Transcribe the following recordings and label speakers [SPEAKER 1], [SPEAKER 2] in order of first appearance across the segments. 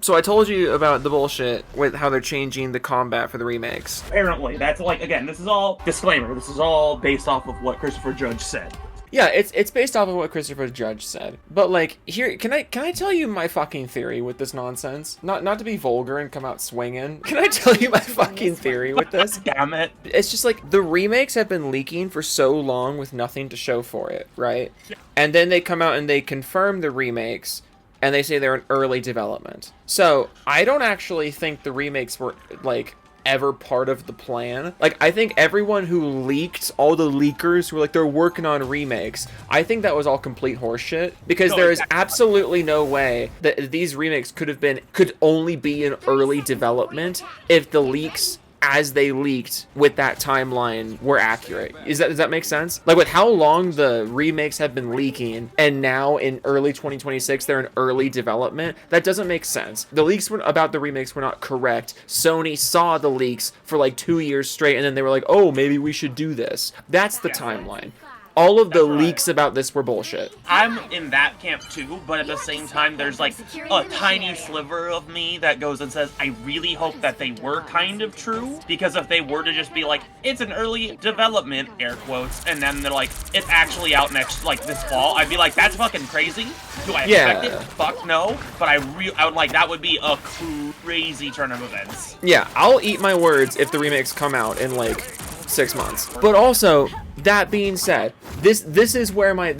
[SPEAKER 1] So I told you about the bullshit with how they're changing the combat for the remakes.
[SPEAKER 2] Apparently, that's like, again, this is all disclaimer. This is all based off of what Christopher Judge said.
[SPEAKER 1] Yeah, it's based off of what Christopher Judge said. But like, here, can I tell you my fucking theory with this nonsense? Not to be vulgar and come out swinging. Can I tell you my fucking theory with this?
[SPEAKER 2] Damn it.
[SPEAKER 1] It's just like, the remakes have been leaking for so long with nothing to show for it, right? And then they come out and they confirm the remakes, and they say they're in early development. So, I don't actually think the remakes were, like, ever part of the plan. Like, I think everyone who leaked, all the leakers who were like, they're working on remakes, I think that was all complete horseshit, because there is absolutely no way that these remakes could only be in early development if the leaks as they leaked with that timeline were accurate. Does that make sense? Like, with how long the remakes have been leaking, and now in early 2026 they're in early development, that doesn't make sense. The leaks about the remakes were not correct. Sony saw the leaks for like 2 years straight, and then they were like, oh, maybe we should do this. That's the timeline. All of the leaks about this were bullshit.
[SPEAKER 2] I'm in that camp too, but at the same time, there's like a tiny sliver of me that goes and says, I really hope that they were kind of true, because if they were to just be like, it's an early development, air quotes, and then they're like, it's actually out next, like, this fall, I'd be like, that's fucking crazy. Do I expect it? Fuck no. But I would like, that would be a crazy turn of events.
[SPEAKER 1] Yeah, I'll eat my words if the remakes come out in like 6 months. But also, that being said, this is where my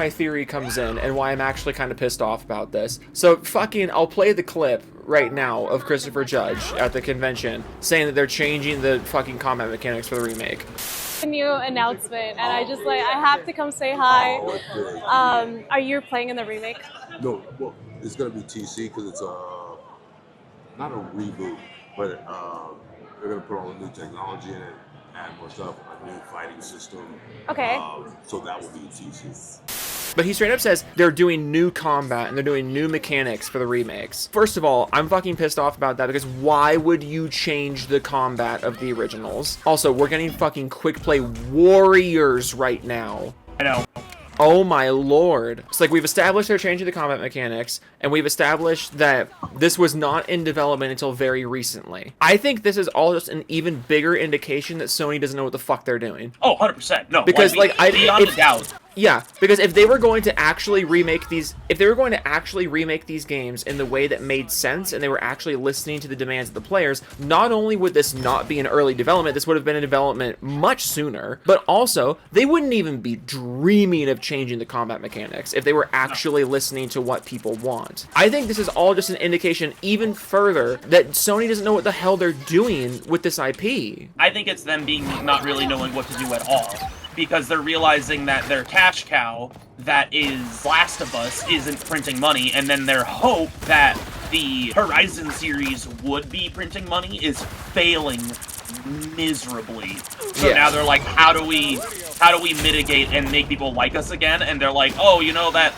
[SPEAKER 1] theory comes in, and why I'm actually kind of pissed off about this. So I'll play the clip right now of Christopher Judge at the convention saying that they're changing the fucking combat mechanics for the remake.
[SPEAKER 3] A new announcement, and I have to come say hi. Are you playing in the remake?
[SPEAKER 4] No, well, it's gonna be TC because it's not a reboot, but they're gonna put all the new technology in it, add more stuff, a new fighting system.
[SPEAKER 3] Okay.
[SPEAKER 4] So that will be TC.
[SPEAKER 1] But he straight up says they're doing new combat and they're doing new mechanics for the remakes. First of all, I'm fucking pissed off about that, because why would you change the combat of the originals? Also, we're getting fucking quick play warriors right now.
[SPEAKER 2] I know.
[SPEAKER 1] Oh my lord. It's like, we've established they're changing the combat mechanics, and we've established that this was not in development until very recently. I think this is all just an even bigger indication that Sony doesn't know what the fuck they're doing.
[SPEAKER 2] Oh, 100%. No.
[SPEAKER 1] Because,
[SPEAKER 2] beyond a doubt.
[SPEAKER 1] Yeah, because if they were going to actually remake these games in the way that made sense, and they were actually listening to the demands of the players, not only would this not be in early development, this would have been in development much sooner, but also, they wouldn't even be dreaming of changing the combat mechanics if they were actually listening to what people want. I think this is all just an indication even further that Sony doesn't know what the hell they're doing with this IP.
[SPEAKER 2] I think it's them not really knowing what to do at all, because they're realizing that their cash cow, that is Last of Us, isn't printing money, and then their hope that the Horizon series would be printing money is failing miserably. So now they're like, how do we mitigate and make people like us again? And they're like, oh, you know, that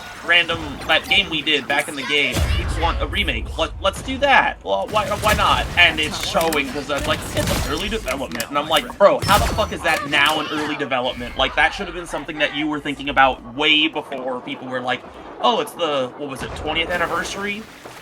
[SPEAKER 2] game we did back in the game, people want a remake. Let's do that. Well, why not? And it's showing, because that's like, it's an early development. And I'm like, bro, how the fuck is that now an early development? Like, that should have been something that you were thinking about way before people were like, oh, it's the, 20th anniversary?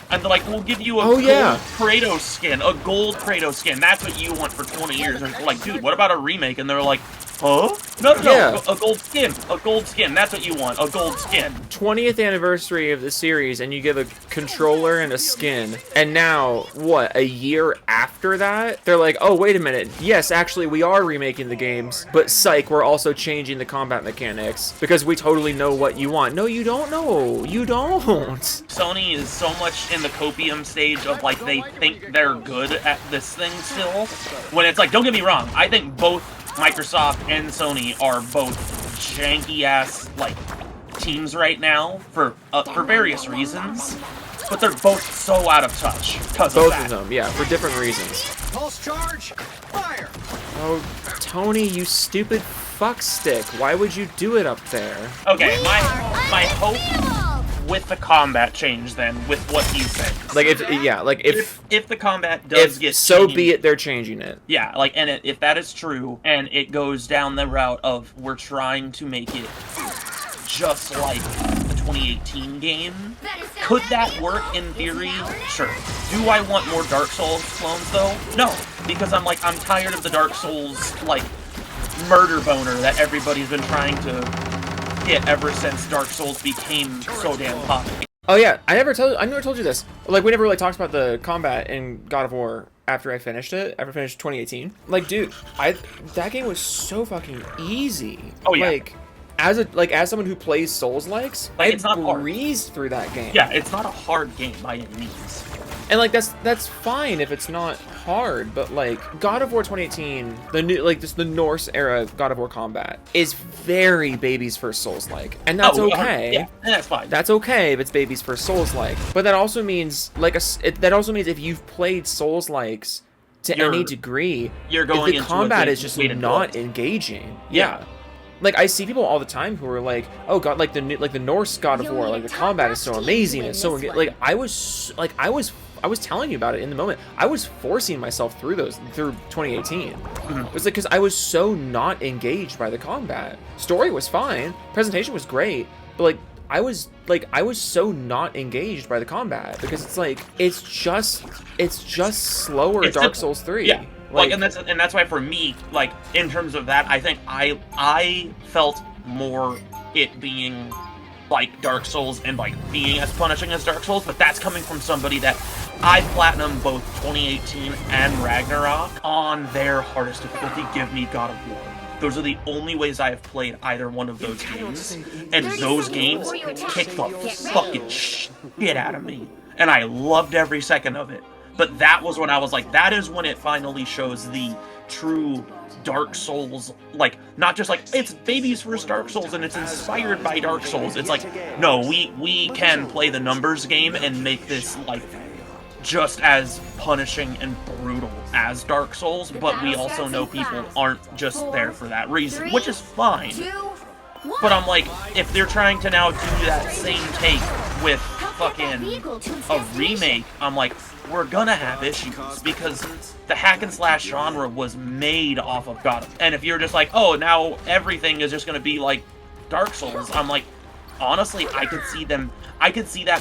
[SPEAKER 2] And they're like, we'll give you a gold Kratos skin, a gold Kratos skin. That's what you want for 20 years. And we're like, dude, what about a remake? And they're like, huh? No, a gold skin. A gold skin. That's what you want, a gold skin.
[SPEAKER 1] 20th anniversary of the series, and you give a controller and a skin. And now, what, a year after that? They're like, oh, wait a minute. Yes, actually, we are remaking the games, but psych, we're also changing the combat mechanics, because we totally know what you want. No, you don't know. You don't.
[SPEAKER 2] Sony is so much in the copium stage of, like, they think they're good at this thing still, when it's like, don't get me wrong, I think both Microsoft and Sony are both janky-ass, like, teams right now for various reasons, but they're both so out of touch because of that.
[SPEAKER 1] Both of them, yeah, for different reasons.
[SPEAKER 5] Pulse charge, fire!
[SPEAKER 1] Oh, Tony, you stupid fuckstick. Why would you do it up there?
[SPEAKER 2] Okay, my hope with the combat change, then, with what he said.
[SPEAKER 1] Like, if
[SPEAKER 2] the combat does get
[SPEAKER 1] so
[SPEAKER 2] changed,
[SPEAKER 1] be it, they're changing it.
[SPEAKER 2] Yeah, like, and if that is true, and it goes down the route of we're trying to make it just like the 2018 game. Could that work in theory? Sure. Do I want more Dark Souls clones though? No, because I'm tired of the Dark Souls like murder boner that everybody's been trying to get ever since Dark Souls became so damn popular.
[SPEAKER 1] Oh yeah, I never told you this. Like, we never really talked about the combat in God of War after I finished 2018. Like, dude, that game was so fucking easy.
[SPEAKER 2] Oh yeah.
[SPEAKER 1] Like, as someone who plays Souls-likes,
[SPEAKER 2] Like,
[SPEAKER 1] I
[SPEAKER 2] it's not hard.
[SPEAKER 1] breezed through that game.
[SPEAKER 2] Yeah, it's not a hard game by any means.
[SPEAKER 1] And like that's fine if it's not hard, but like God of War 2018, the Norse era God of War combat is very baby's first Souls-like, and that's okay.
[SPEAKER 2] Yeah, and that's fine.
[SPEAKER 1] That's okay if it's baby's first Souls-like, but that also means if you've played Souls-likes to any degree,
[SPEAKER 2] you're going
[SPEAKER 1] the
[SPEAKER 2] into
[SPEAKER 1] combat
[SPEAKER 2] a
[SPEAKER 1] is just
[SPEAKER 2] way to
[SPEAKER 1] not
[SPEAKER 2] build.
[SPEAKER 1] engaging.
[SPEAKER 2] Yeah.
[SPEAKER 1] Like, I see people all the time who are like, oh god, like the Norse God of War, like the combat is so amazing, it's so like I was telling you about it in the moment. I was forcing myself through 2018.
[SPEAKER 2] Mm-hmm.
[SPEAKER 1] It was like, because I was so not engaged by the combat. Story was fine, presentation was great, but like I was so not engaged by the combat because it's just slower Dark Souls 3.
[SPEAKER 2] Yeah. And that's why for me, like, in terms of that, I think I felt more it being like Dark Souls and like being as punishing as Dark Souls, but that's coming from somebody that I platinum both 2018 and Ragnarok on their hardest difficulty. Give me God of War. Those are the only ways I have played either one of those games, and those games kicked the fucking shit out of me, and I loved every second of it. But that was when I was like, that is when it finally shows the true Dark Souls, like, not just like, it's baby's first Dark Souls and it's inspired by Dark Souls. It's like, no, we can play the numbers game and make this, like, just as punishing and brutal as Dark Souls, but we also know people aren't just there for that reason, which is fine. But I'm like, if they're trying to now do that same take with fucking a remake, I'm like, we're gonna have issues, because the hack and slash genre was made off of God. And if you're just like, oh, now everything is just gonna be like Dark Souls, I'm like, honestly, I could see that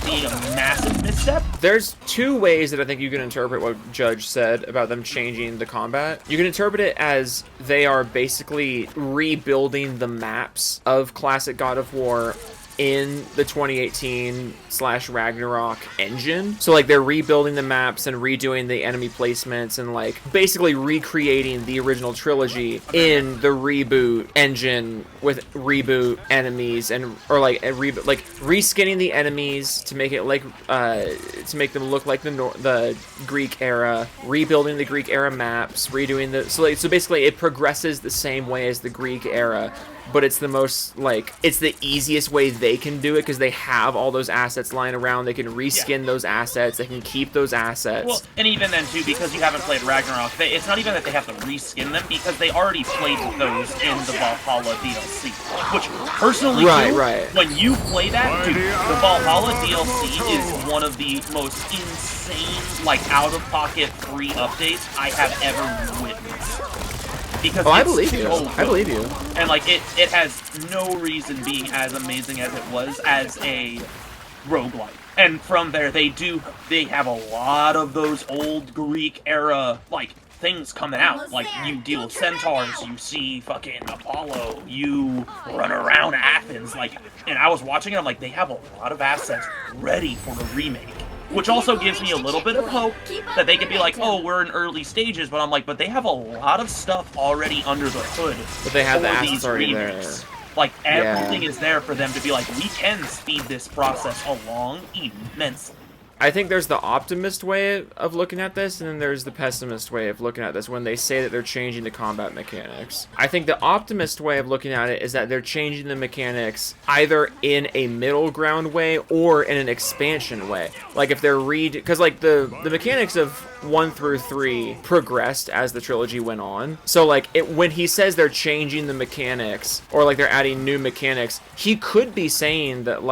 [SPEAKER 2] being a massive misstep.
[SPEAKER 1] There's two ways that I think you can interpret what Judge said about them changing the combat. You can interpret it as they are basically rebuilding the maps of classic God of War in the 2018/Ragnarok engine. So like they're rebuilding the maps and redoing the enemy placements and like basically recreating the original trilogy in the reboot engine with reboot enemies and reskinning the enemies to make it like to make them look like the Greek era, rebuilding the Greek era maps, redoing the so basically it progresses the same way as the Greek era, but it's the most it's the easiest way they can do it because they have all those assets lying around. They can reskin those assets. They can keep those assets.
[SPEAKER 2] Well, and even then too, because you haven't played Ragnarok, it's not even that they have to reskin them, because they already played those in the Valhalla DLC. Which personally, when you play that, dude, the Valhalla DLC is one of the most insane, out-of-pocket free updates I have ever witnessed. Because
[SPEAKER 1] I believe you. I believe you.
[SPEAKER 2] And it has no reason being as amazing as it was as a roguelike. And from there, they have a lot of those old Greek era things coming out. Like, you deal with centaurs, you see fucking Apollo, you run around Athens, and I was watching it, I'm like, they have a lot of assets ready for the remake. Which also gives me a little bit of hope that they could be like, oh, we're in early stages, but I'm like, but they have a lot of stuff already under the hood.
[SPEAKER 1] But they have the assets already there.
[SPEAKER 2] Everything is there for them to be like, we can speed this process along immensely.
[SPEAKER 1] I think there's the optimist way of looking at this, and then there's the pessimist way of looking at this when they say that they're changing the combat mechanics. I think the optimist way of looking at it is that they're changing the mechanics either in a middle ground way or in an expansion way. Like if they're because the mechanics of 1 through 3 progressed as the trilogy went on. So when he says they're changing the mechanics or they're adding new mechanics, he could be saying that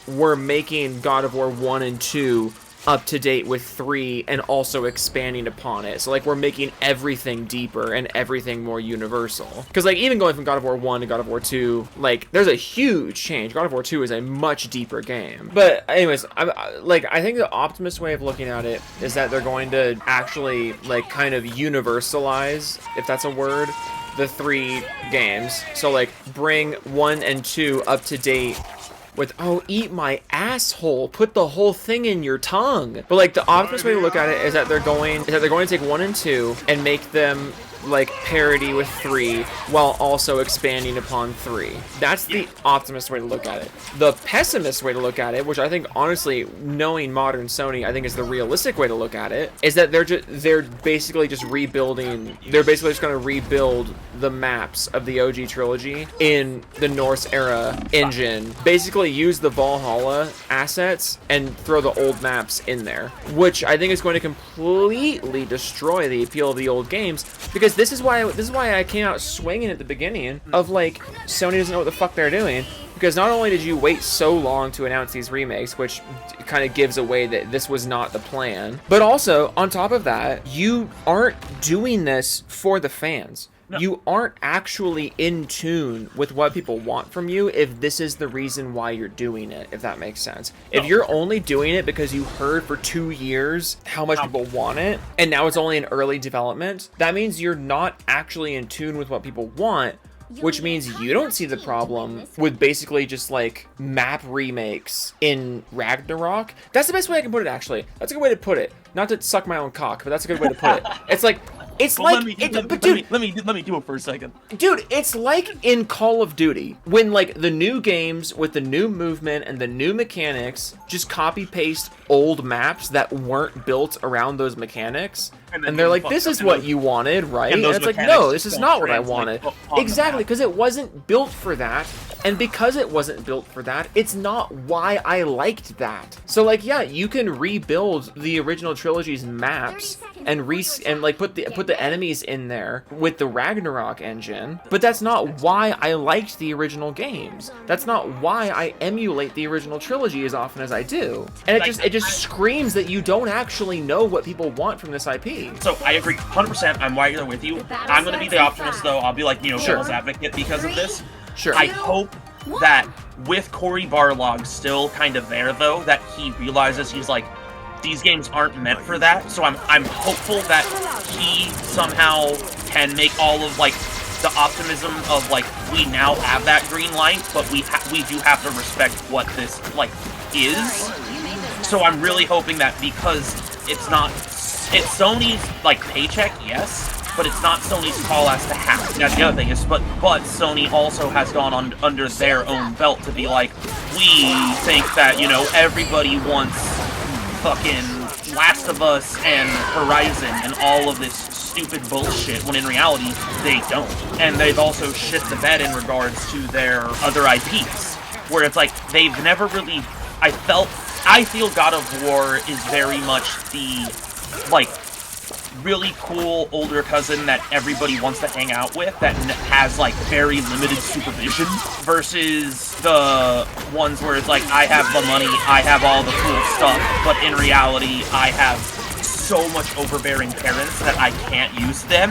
[SPEAKER 1] we're making God of War 1 and 2 up to date with 3 and also expanding upon it. So like we're making everything deeper and everything more universal. Because like even going from God of War 1 to God of War 2, like there's a huge change. God of War 2 is a much deeper game. But anyways, I think the Optimist way of looking at it is that they're going to actually like kind of universalize, if that's a word, the 3 games. So like bring 1 and 2 up to date with, oh, eat my asshole, put the whole thing in your tongue. But like the Optimist way to look at it is that they're going to take 1 and 2 and make them like parity with 3 while also expanding upon 3. That's the Optimist way to look at it. The Pessimist way to look at it, which I think honestly, knowing modern Sony, I think is the realistic way to look at it, is that they're basically just rebuilding. They're basically just going to rebuild the maps of the OG trilogy in the Norse era engine. Basically use the Valhalla assets and throw the old maps in there, which I think is going to completely destroy the appeal of the old games, because this is why I came out swinging at the beginning of like Sony doesn't know what the fuck they're doing. Because not only did you wait so long to announce these remakes, which kind of gives away that this was not the plan, but also on top of that, you aren't doing this for the fans. No. You aren't actually in tune with what people want from you if this is the reason why you're doing it, if that makes sense. No. If you're only doing it because you heard for 2 years how much people want it, and now it's only in early development, that means you're not actually in tune with what people want, which means you don't see the problem with basically just like map remakes in Ragnarok. That's the best way I can put it, actually. That's a good way to put it. Not to suck my own cock, but that's a good way to put it. It's like, let me
[SPEAKER 2] do it for a second.
[SPEAKER 1] Dude, it's like in Call of Duty, when like the new games with the new movement and the new mechanics just copy paste old maps that weren't built around those mechanics, and they're like, this is what you wanted, right? And it's like, no, this is not what I wanted. Exactly, because it wasn't built for that, and because it wasn't built for that, it's not why I liked that. So like, yeah, you can rebuild the original trilogy's maps and like put the enemies in there with the Ragnarok engine, but that's not why I liked the original games. That's not why I emulate the original trilogy as often as I do. And it just screams that you don't actually know what people want from this IP.
[SPEAKER 2] So I agree 100%. I'm right there with you. I'm going to be the Optimist, though. I'll be like, devil's advocate because of this.
[SPEAKER 1] Sure.
[SPEAKER 2] I hope that with Cory Barlog still kind of there, though, that he realizes he's like, these games aren't meant for that. So I'm hopeful that he somehow can make all of like the optimism of like, we now have that green light, but we do have to respect what this like is. So I'm really hoping that, because it's Sony's like paycheck, yes, but it's not Sony's call as to how. That's the other thing is, but Sony also has gone on under their own belt to be like, we think that everybody wants fucking Last of Us and Horizon and all of this stupid bullshit, when in reality they don't. And they've also shit the bed in regards to their other IPs, where it's like they've never really. I feel God of War is very much the like really cool older cousin that everybody wants to hang out with, that has like very limited supervision, versus the ones where it's like, I have the money, I have all the cool stuff, but in reality I have so much overbearing parents that I can't use them,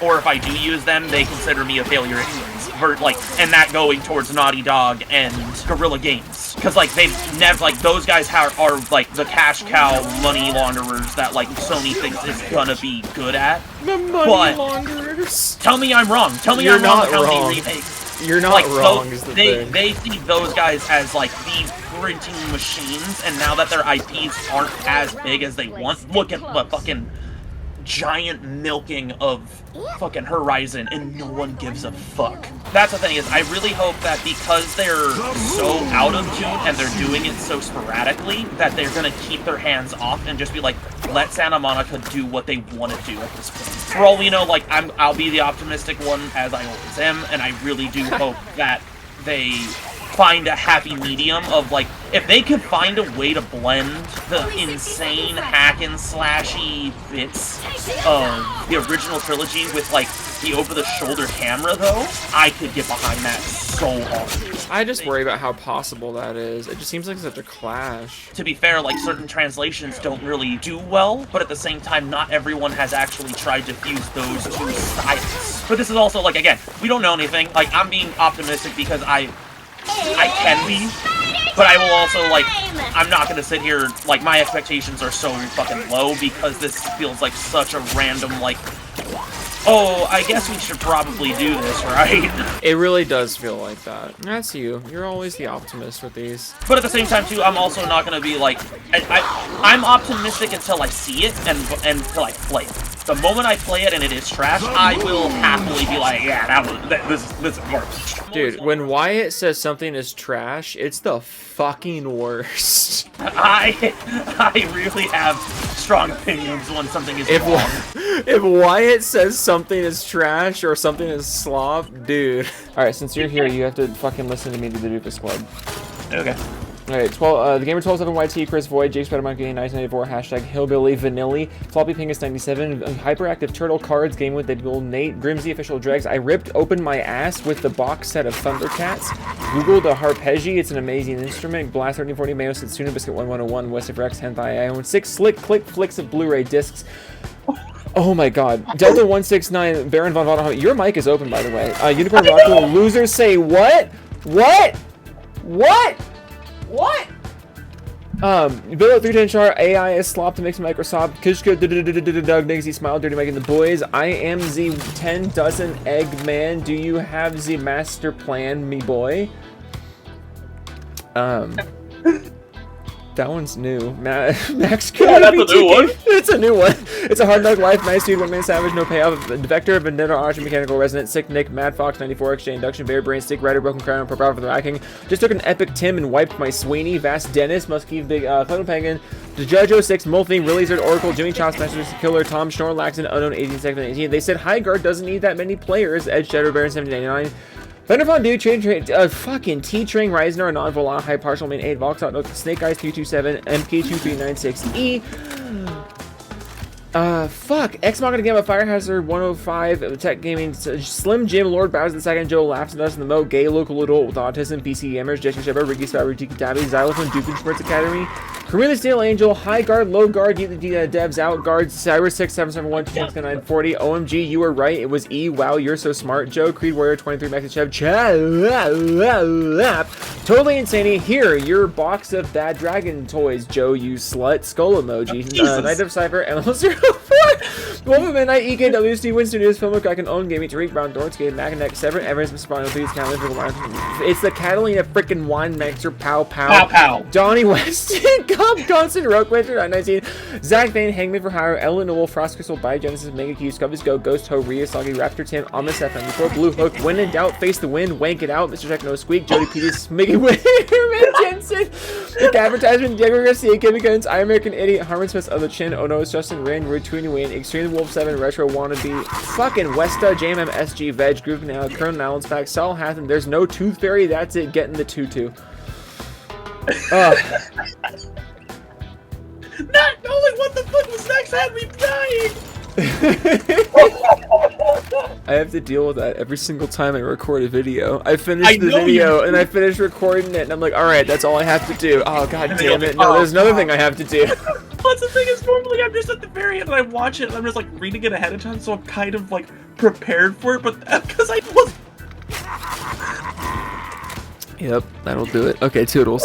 [SPEAKER 2] or if I do use them, they consider me a failure anyways. And that going towards Naughty Dog and Guerrilla Games, because like they've never, like, those guys are like the cash cow money launderers that like Sony thinks is gonna be good at.
[SPEAKER 1] The money launderers.
[SPEAKER 2] Tell me I'm wrong. Tell me I'm wrong with how many remakes.
[SPEAKER 1] You're not wrong. Is the thing.
[SPEAKER 2] They see those guys as like the printing machines, and now that their IPs aren't as big as they want, look at the fucking giant milking of fucking Horizon, and no one gives a fuck. That's the thing, is I really hope that because they're so out of tune and they're doing it so sporadically, that they're gonna keep their hands off and just be like, let Santa Monica do what they want to do at this point. For all we know, like, I'll be the optimistic one, as I always am, and I really do hope that they find a happy medium of, like, if they could find a way to blend the insane hack-and-slashy bits of the original trilogy with, like, the over-the-shoulder camera, though, I could get behind that so hard.
[SPEAKER 1] I just worry about how possible that is. It just seems like such a clash.
[SPEAKER 2] To be fair, like, certain translations don't really do well, but at the same time, not everyone has actually tried to fuse those two styles. But this is also, like, again, we don't know anything. Like, I'm being optimistic because I can be, but I will also, like, I'm not gonna sit here, like, my expectations are so fucking low because this feels like such a random, like, oh, I guess we should probably do this, right?
[SPEAKER 1] It really does feel like that. That's you. You're always the optimist with these.
[SPEAKER 2] But at the same time, too, I'm also not gonna be like, I'm optimistic until I see it and until I play it. The moment I play it and it is trash, I will happily be like, yeah, this is garbage.
[SPEAKER 1] Dude, when Wyatt says something is trash, it's the fucking worst.
[SPEAKER 2] I really have strong opinions when something is wrong.
[SPEAKER 1] If Wyatt says something is trash or something is slop, dude. Alright, since you're here, you have to fucking listen to me to the Doofus Club.
[SPEAKER 2] Okay.
[SPEAKER 1] Alright, the gamer 127YT, Chris Void, Jake Spider Monkey 1994, hashtag Hillbilly Vanilli, Floppy Pingus 97, Hyperactive Turtle Cards, Game with the Gold Nate, Grimsy Official Dregs. I ripped open my ass with the box set of Thundercats. Googled a Harpeggi, it's an amazing instrument. Blast 1340, Mayo Satsuna, Biscuit 1101, West of Rex, Hentai. I own 6 slick click flicks of Blu-ray discs. Oh my god. Delta 169, Baron Von Vonderhaus. Your mic is open, by the way. Unicorn Rockville, losers say what? What? What? What? Villa 310 char, AI is slop to mix Microsoft. Kishka, Doug, Nixie, Smile, Dirty Making the Boys. I am the 10 dozen egg man. Do you have the master plan, me boy? That one's new. Max
[SPEAKER 2] Yeah, that's a new one.
[SPEAKER 1] It's a new one. It's a hard knock life. Nice dude. One man savage. No payoff. Vector. Vendetta. Archer. Mechanical Resonant. Sick Nick. Mad Fox. 94. Exchange. Induction. Bear. Brain. Stick. Rider. Broken Crown. Purple for the Racking. Just took an epic Tim and wiped my Sweeney. Vast Dennis. Muskie. Big. Clown Penguin. The Judge 06. Molthy. Lizard. Oracle. Jimmy Chops. Master Killer. Tom Schnorr. Laxon. Unknown. 18. They said High Guard doesn't need that many players. Edge. Shadow Baron. 1799. Thunderfon Dude, fucking T-Train, Reisner, Non-Volant, High Partial Main 8, Vox, Snake Eyes 327, MK2396E. Fuck. X Machina Gamma, Fire Hazard 105, Tech Gaming, Slim Jim, Lord Bowser II, Joe Laughs and Us in the Moat, Gay Local Adult with Autism, PC Gamers, Jessica Shepard, Ricky Spouter, Tiki Tabby, Xylophone, Doofenshmirtz Academy, Carmilla Steel Angel, High Guard, Low Guard, Devs, Out Guard, Cyrus 6771, 940, OMG, you were right, it was E, wow, you're so smart, Joe, Creed Warrior 23, Max Chev, Totally Insane, here, your box of bad dragon toys, Joe, you slut, skull emoji, Night of Cypher, ML04, Wolf of Midnight, EKW, Steve Winston News, Film I can own Gaming, Tariq Brown, Dortscape, Macanek, Severin, Evans, Mr. Bono, please count live for the line. It's the Catalina frickin' wine mixer, Pow Pow.
[SPEAKER 2] Pow Pow.
[SPEAKER 1] Donnie Weston, Cobb Johnson, Rogue Winter, 19, Zach Vane, Hangman for Hire, Ellen Noel, Frost Crystal, Biogenesis, Mega Q, Scubbies Go, Ghost Ho, Rhea, Soggy, Raptor Tim, Ominous FM4, Blue Hook, When in Doubt, Face the Wind, Wank It Out, Mr. Check No Squeak, Jody Peters, Mickey Winterman Jensen, The Advertisement, Diego Garcia, Kimmy Guns, I American Idiot, Harmon Smith of the Chin, Oh No, it's Justin Rand, Rude Tweeny Wayne, Extreme Wolf 7, Retro Wannabe, fucking Westa, JMM, SG, Veg, Groove Now, Colonel Allen's back, Saul Hatham, there's no Tooth Fairy, that's it, getting the tutu.
[SPEAKER 2] Not knowing what the fuck was next had me dying!
[SPEAKER 1] I have to deal with that every single time I record a video. I finish the video and I finish recording it and I'm like, alright, that's all I have to do. Oh god damn it, no, there's another thing I have to do.
[SPEAKER 2] What's the thing is, normally I'm just at the very end and I watch it and I'm just like reading it ahead of time, so I'm kind of like prepared for it, but because I was...
[SPEAKER 1] Yep, that'll do it. Okay, toodles.